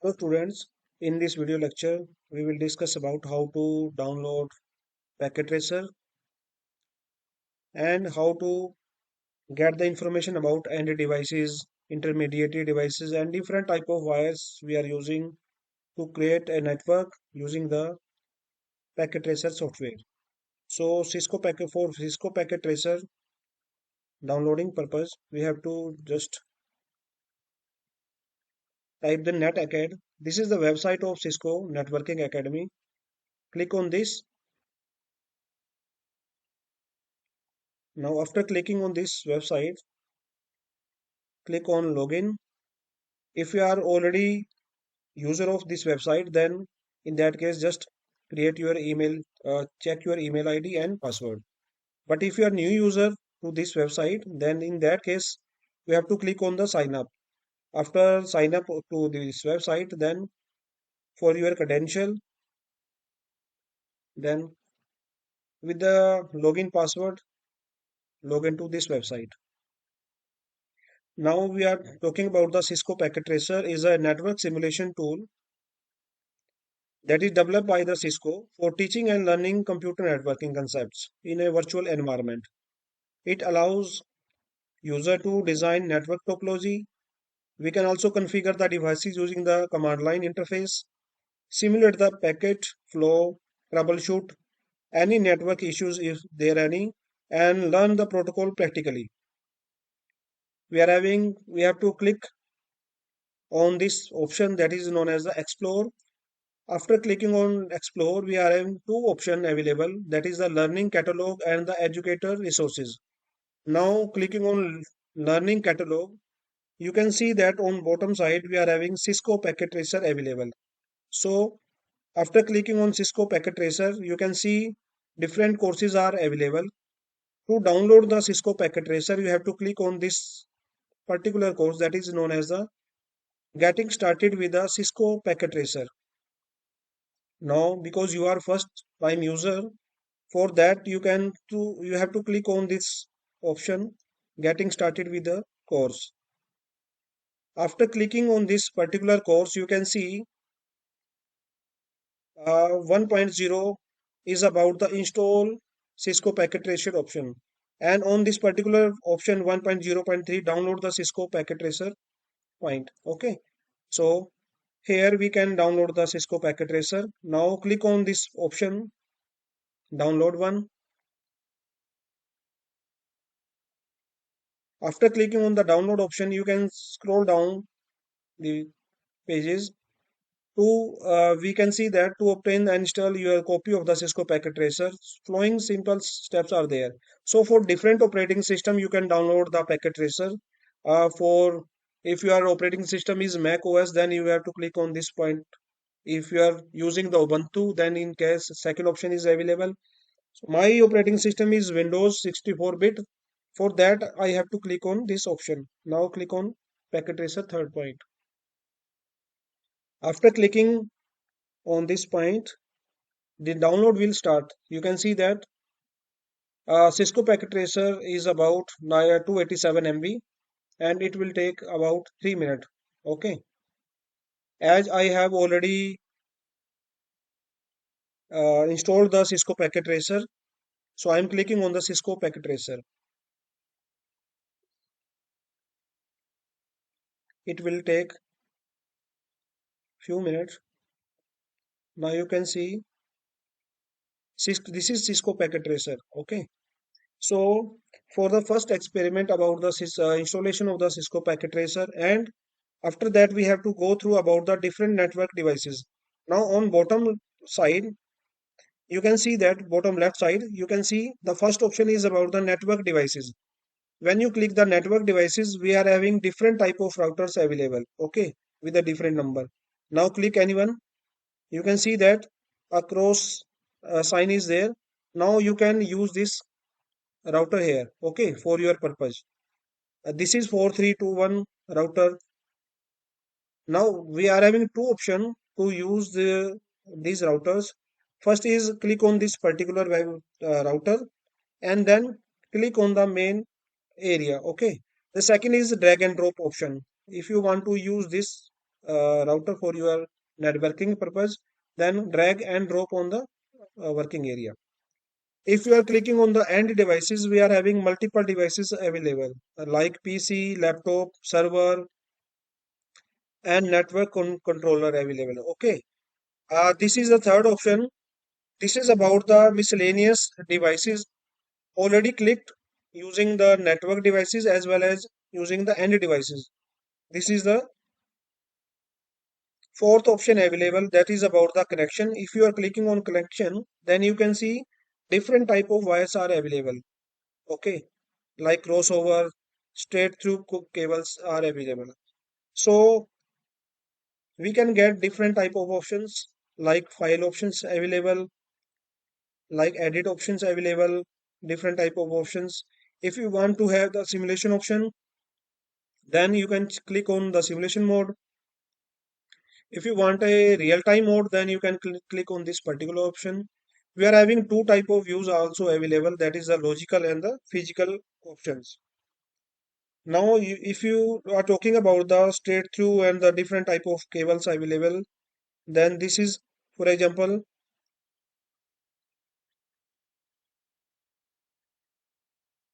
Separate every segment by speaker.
Speaker 1: So students, in this video lecture, we will discuss about how to download Packet Tracer and how to get the information about end devices, intermediate devices and different type of wires we are using to create a network using the Packet Tracer software. So Cisco Packet Tracer downloading purpose, we have to just type the NetAcad. This is the website of Cisco Networking Academy. Click on this. Now after clicking on this website, click on login. If you are already user of this website, then in that case just create your email, check your email ID and password. But if you are new user to this website, then in that case you have to click on the sign up. After sign up to this website, then for your credential, then with the login password, log into this website. Now we are talking about the Cisco Packet Tracer is a network simulation tool that is developed by the Cisco for teaching and learning computer networking concepts in a virtual environment. It allows user to design network topology. We can also configure the devices using the command line interface, simulate the packet flow, troubleshoot any network issues if there are any, and learn the protocol practically. We have to click on this option that is known as the explore. After clicking on explore, we are having two options available, that is the learning catalog and the educator resources. Now clicking on learning catalog, you can see that on bottom side we are having Cisco Packet Tracer available. So after clicking on Cisco Packet Tracer, you can see different courses are available. To download the Cisco Packet Tracer, you have to click on this particular course that is known as the Getting Started with the Cisco Packet Tracer. Now because you are first time user, for that you have to click on this option Getting Started with the course. After clicking on this particular course, you can see 1.0 is about the install Cisco Packet Tracer option. And on this particular option 1.0.3, download the Cisco Packet Tracer point. Okay. So here we can download the Cisco Packet Tracer. Now click on this option, download one. After clicking on the download option, you can scroll down the pages to we can see that to obtain and install your copy of the Cisco Packet Tracer, following simple steps are there. So for different operating system, you can download the Packet Tracer. For if your operating system is Mac OS, then you have to click on this point. If you are using the Ubuntu, then in case second option is available. So my operating system is Windows 64-bit. For that, I have to click on this option. Now click on Packet Tracer third point. After clicking on this point, the download will start. You can see that Cisco Packet Tracer is about 287 MB and it will take about 3 minutes. Okay. As I have already installed the Cisco Packet Tracer, so I am clicking on the Cisco Packet Tracer. It will take few minutes. Now you can see this is Cisco Packet Tracer. Okay. So for the first experiment about the installation of the Cisco Packet Tracer, and after that we have to go through about the different network devices. Now on bottom side, you can see that bottom left side, you can see the first option is about the network devices. When you click the network devices, we are having different type of routers available. Okay, with a different number. Now click anyone. You can see that a cross sign is there. Now you can use this router here. Okay, for your purpose. This is 4321 router. Now we are having two options to use these routers. First is click on this particular router and then click on the main area. Okay. The second is drag and drop option. If you want to use this router for your networking purpose, then drag and drop on the working area. If you are clicking on the end devices, we are having multiple devices available like PC, laptop, server, and network controller available. Okay. This is the third option. This is about the miscellaneous devices already clicked using the network devices as well as using the end devices. This is the fourth option available, that is about the connection. If you are clicking on connection, then you can see different type of wires are available. Okay, like crossover, straight through cables are available. So we can get different type of options like file options available, like edit options available, different type of options. If you want to have the simulation option, then you can click on the simulation mode. If you want a real-time mode, then you can click on this particular option. We are having two type of views also available, that is the logical and the physical options. Now, if you are talking about the straight through and the different type of cables available, then this is, for example,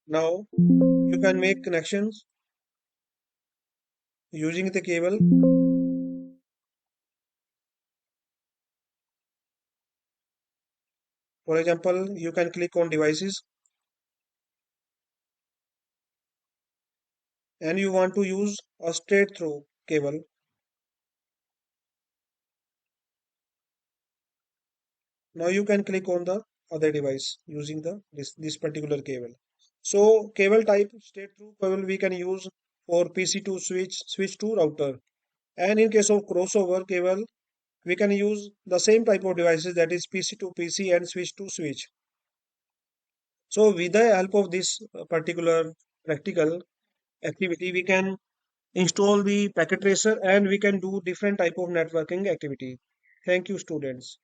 Speaker 1: now you can make connections using the cable. For example, you can click on devices and you want to use a straight through cable. Now you can click on the other device using the this particular cable. So cable type straight through cable we can use for PC to switch to router. And in case of crossover cable, we can use the same type of devices, that is PC to PC and switch to switch. So with the help of this particular practical activity, we can install the packet tracer and we can do different type of networking activity. Thank you, students.